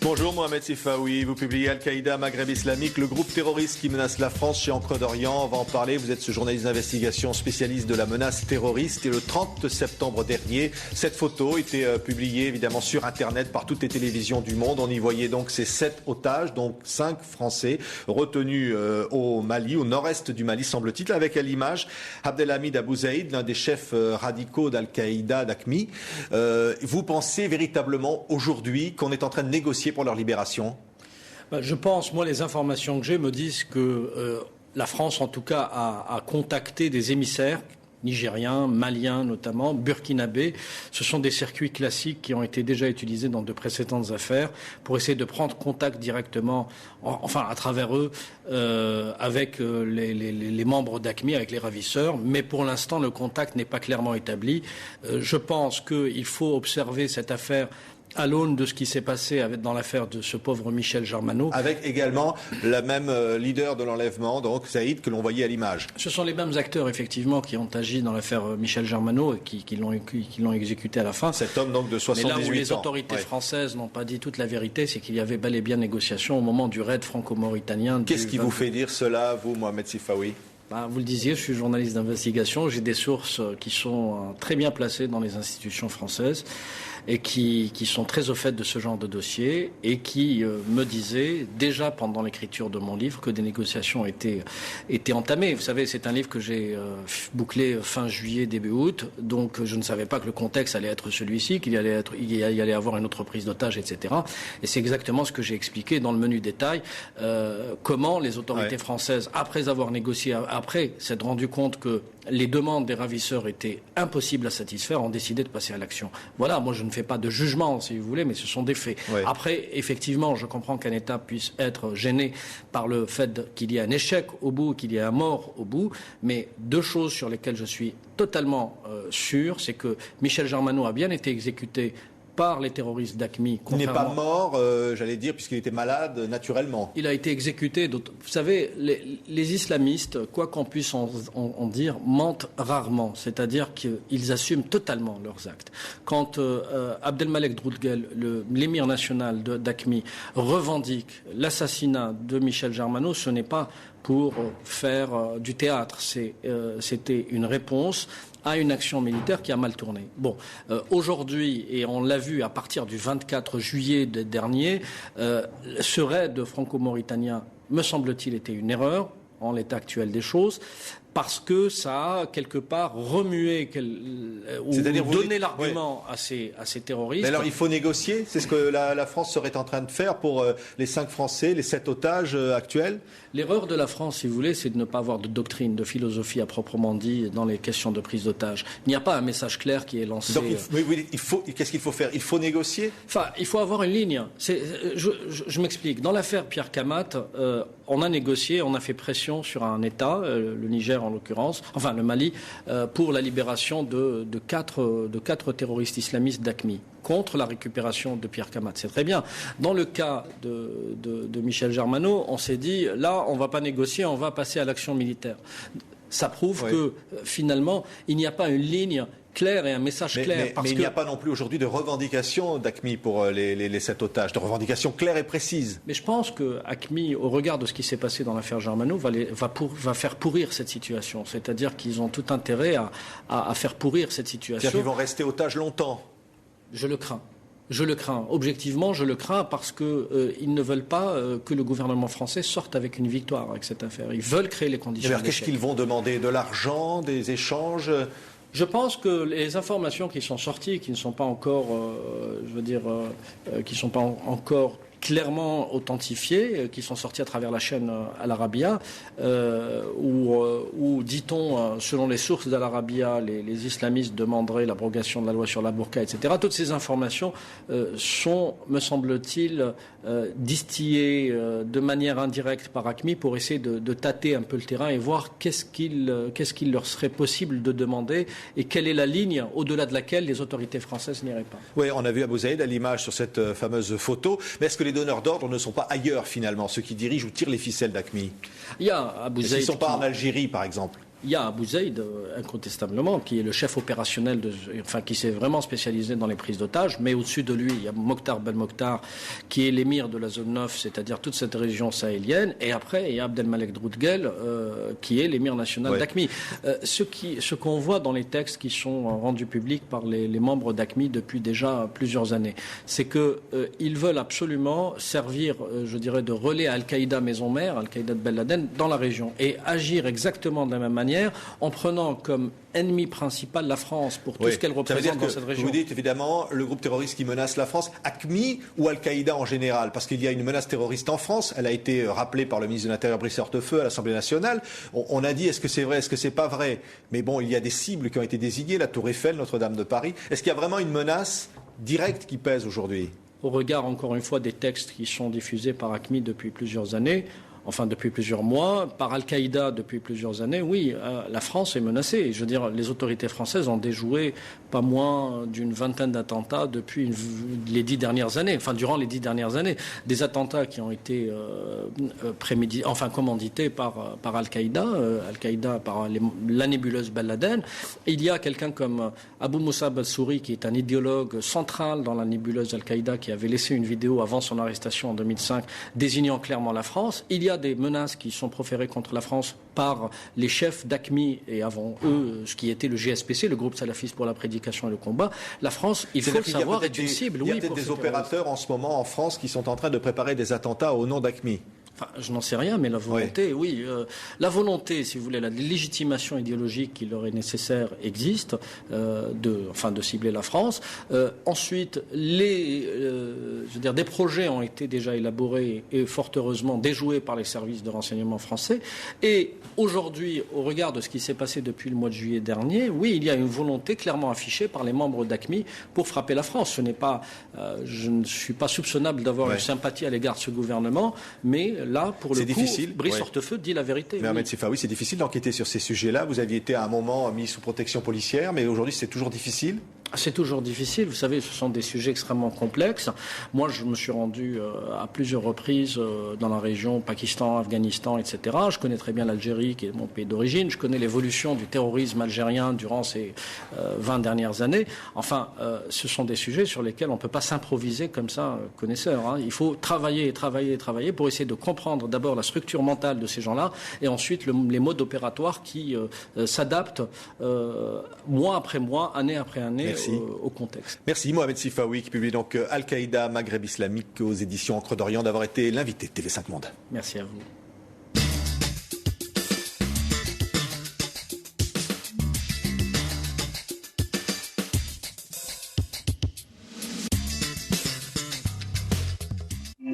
Bonjour Mohamed Sifaoui, vous publiez Al-Qaïda, Maghreb islamique, le groupe terroriste qui menace la France chez Encre d'Orient. On va en parler, vous êtes ce journaliste d'investigation spécialiste de la menace terroriste. Et le 30 septembre dernier, cette photo était publiée évidemment sur Internet par toutes les télévisions du monde. On y voyait donc ces 7 otages, donc 5 Français retenus au Mali, au nord-est du Mali semble-t-il, avec à l'image Abdelhamid Abou Zaïd, l'un des chefs radicaux d'Al-Qaïda, d'AQMI. Vous pensez véritablement aujourd'hui qu'on est en train de négocier pour leur libération? Je pense, moi, les informations que j'ai me disent que la France, en tout cas, a contacté des émissaires nigériens, maliens notamment, burkinabés. Ce sont des circuits classiques qui ont été déjà utilisés dans de précédentes affaires pour essayer de prendre contact directement, enfin à travers eux, avec les membres d'AQMI, avec les ravisseurs. Mais pour l'instant, le contact n'est pas clairement établi. Je pense qu'il faut observer cette affaire à l'aune de ce qui s'est passé dans l'affaire de ce pauvre Michel Germano. Avec également la même leader de l'enlèvement, donc Saïd, que l'on voyait à l'image. Ce sont les mêmes acteurs, effectivement, qui ont agi dans l'affaire Michel Germano et qui l'ont exécuté à la fin. Cet homme, donc, de 78 ans. Mais là où les autorités françaises n'ont pas dit toute la vérité, c'est qu'il y avait bel et bien négociation au moment du raid franco-mauritanien. Qu'est-ce qui vous fait dire cela, vous, Mohamed Sifaoui? Vous le disiez, je suis journaliste d'investigation. J'ai des sources qui sont très bien placées dans les institutions françaises et qui sont très au fait de ce genre de dossier et qui me disaient, déjà pendant l'écriture de mon livre, que des négociations étaient entamées. Vous savez, c'est un livre que j'ai bouclé fin juillet, début août, donc je ne savais pas que le contexte allait être celui-ci, qu'il y allait avoir une autre prise d'otage, etc. Et c'est exactement ce que j'ai expliqué dans le menu détail, comment les autorités françaises, après avoir négocié, après s'être rendu compte que les demandes des ravisseurs étaient impossibles à satisfaire, ont décidé de passer à l'action. Voilà, moi je ne fais pas de jugement, si vous voulez, mais ce sont des faits. Ouais. Après, effectivement, je comprends qu'un État puisse être gêné par le fait qu'il y ait un échec au bout, qu'il y ait un mort au bout, mais 2 choses sur lesquelles je suis totalement sûr, c'est que Michel Germano a bien été exécuté par les terroristes d'AQMI. Il n'est pas mort, j'allais dire, puisqu'il était malade naturellement. Il a été exécuté. Vous savez, les islamistes, quoi qu'on puisse en dire, mentent rarement. C'est-à-dire qu'ils assument totalement leurs actes. Quand Abdelmalek Droudguel, l'émir national d'AQMI, revendique l'assassinat de Michel Germano, ce n'est pas pour faire du théâtre. C'était une réponse à une action militaire qui a mal tourné. Bon, aujourd'hui, et on l'a vu à partir du 24 juillet dernier, ce raid franco-mauritanien, me semble-t-il, était une erreur en l'état actuel des choses, parce que ça a quelque part remué ou donné l'argument à ces terroristes. Mais alors il faut négocier, c'est ce que la France serait en train de faire pour les 5 Français, les 7 otages actuels? L'erreur de la France, si vous voulez, c'est de ne pas avoir de doctrine, de philosophie à proprement dit dans les questions de prise d'otages. Il n'y a pas un message clair qui est lancé. Donc qu'est-ce qu'il faut faire? Il faut négocier? Enfin, il faut avoir une ligne. Je m'explique. Dans l'affaire Pierre Kamat, on a négocié, on a fait pression sur un État, le Niger en l'occurrence, enfin le Mali, pour la libération de 4 terroristes islamistes d'AQMI contre la récupération de Pierre Kamat. C'est très bien. Dans le cas de Michel Germano, on s'est dit, là, on ne va pas négocier, on va passer à l'action militaire. Ça prouve que, finalement, il n'y a pas une ligne claire et un message clair. Mais il n'y a pas non plus aujourd'hui de revendication d'AQMI pour les 7 otages, de revendication claire et précise. Mais je pense que AQMI, au regard de ce qui s'est passé dans l'affaire Germano, va faire pourrir cette situation. C'est-à-dire qu'ils ont tout intérêt à faire pourrir cette situation. C'est-à-dire qu'ils vont rester otages longtemps. Je le crains. Je le crains. Objectivement, je le crains parce qu'ils ne veulent pas que le gouvernement français sorte avec une victoire avec cette affaire. Ils veulent créer les conditions. Alors qu'est-ce qu'ils vont demander? De l'argent, des échanges? Je pense que les informations qui sont sorties, qui ne sont pas encore, qui ne sont pas encore clairement authentifiées, qui sont sorties à travers la chaîne Al Arabiya, où dit-on, selon les sources d'Al Arabiya, les islamistes demanderaient l'abrogation de la loi sur la burqa, etc. Toutes ces informations sont, me semble-t-il, distillées de manière indirecte par AQMI pour essayer de tâter un peu le terrain et voir qu'est-ce qu'il leur serait possible de demander et quelle est la ligne au-delà de laquelle les autorités françaises n'iraient pas. Oui, on a vu Abou Zaïd à l'image sur cette fameuse photo, mais est-ce que les donneurs d'ordre ne sont pas ailleurs finalement, ceux qui dirigent ou tirent les ficelles d'AQMI? Il y a Abou Zaïd. Ils ne sont pas en Algérie par exemple? Il y a Abou Zaïd, incontestablement, qui est le chef opérationnel, qui s'est vraiment spécialisé dans les prises d'otages, mais au-dessus de lui, il y a Mokhtar Ben Mokhtar, qui est l'émir de la zone 9, c'est-à-dire toute cette région sahélienne, et après, il y a Abdelmalek Droudguel, qui est l'émir national d'AQMI. Ce qu'on voit dans les textes qui sont rendus publics par les membres d'AQMI depuis déjà plusieurs années, c'est qu'ils veulent absolument servir, je dirais, de relais à Al-Qaïda maison mère, Al-Qaïda de Ben Laden, dans la région, et agir exactement de la même manière, en prenant comme ennemi principal la France pour tout ce qu'elle représente dans cette région. Vous dites évidemment le groupe terroriste qui menace la France, AQMI ou Al-Qaïda en général, parce qu'il y a une menace terroriste en France, elle a été rappelée par le ministre de l'Intérieur Brice Hortefeux à l'Assemblée nationale. On a dit est-ce que c'est vrai, est-ce que c'est pas vrai? Mais bon, il y a des cibles qui ont été désignées, la Tour Eiffel, Notre-Dame de Paris. Est-ce qu'il y a vraiment une menace directe qui pèse aujourd'hui? Au regard, encore une fois, des textes qui sont diffusés par AQMI depuis plusieurs années, enfin depuis plusieurs mois, par Al-Qaïda depuis plusieurs années, oui, la France est menacée. Je veux dire, les autorités françaises ont déjoué pas moins d'une vingtaine d'attentats depuis les 10 dernières années, enfin durant les 10 dernières années. Des attentats qui ont été commandités par Al-Qaïda, Al-Qaïda par la nébuleuse Ben Laden. Il y a quelqu'un comme Abou Moussa Al-Souri, qui est un idéologue central dans la nébuleuse Al-Qaïda, qui avait laissé une vidéo avant son arrestation en 2005, désignant clairement la France. Il y a des menaces qui sont proférées contre la France par les chefs d'AQMI et avant eux, ce qui était le GSPC, le groupe salafiste pour la prédication et le combat. La France, il faut le savoir, est une cible. Il y a peut-être des opérateurs en ce moment en France qui sont en train de préparer des attentats au nom d'AQMI. Enfin, je n'en sais rien, mais la volonté, la volonté, si vous voulez, la légitimation idéologique qui leur est nécessaire existe, de cibler la France. Ensuite, des projets ont été déjà élaborés et fort heureusement déjoués par les services de renseignement français. Et aujourd'hui, au regard de ce qui s'est passé depuis le mois de juillet dernier, oui, il y a une volonté clairement affichée par les membres d'AQMI pour frapper la France. Je ne suis pas soupçonnable d'avoir une sympathie à l'égard de ce gouvernement, mais là, pour le coup, Brice Hortefeux dit la vérité. Mais Ahmed Sefaoui, c'est difficile d'enquêter sur ces sujets-là. Vous aviez été à un moment mis sous protection policière, mais aujourd'hui, c'est toujours difficile. C'est toujours difficile. Vous savez, ce sont des sujets extrêmement complexes. Moi, je me suis rendu à plusieurs reprises dans la région, Pakistan, Afghanistan, etc. Je connais très bien l'Algérie, qui est mon pays d'origine. Je connais l'évolution du terrorisme algérien durant ces 20 dernières années. Enfin, ce sont des sujets sur lesquels on ne peut pas s'improviser comme ça, connaisseur. Il faut travailler pour essayer de comprendre d'abord la structure mentale de ces gens-là et ensuite les modes opératoires qui s'adaptent mois après mois, année après année. Au contexte. Merci Mohamed Sefaoui qui publie donc Al-Qaïda, Maghreb islamique aux éditions Encre d'Orient d'avoir été l'invité de TV5 Monde. Merci à vous.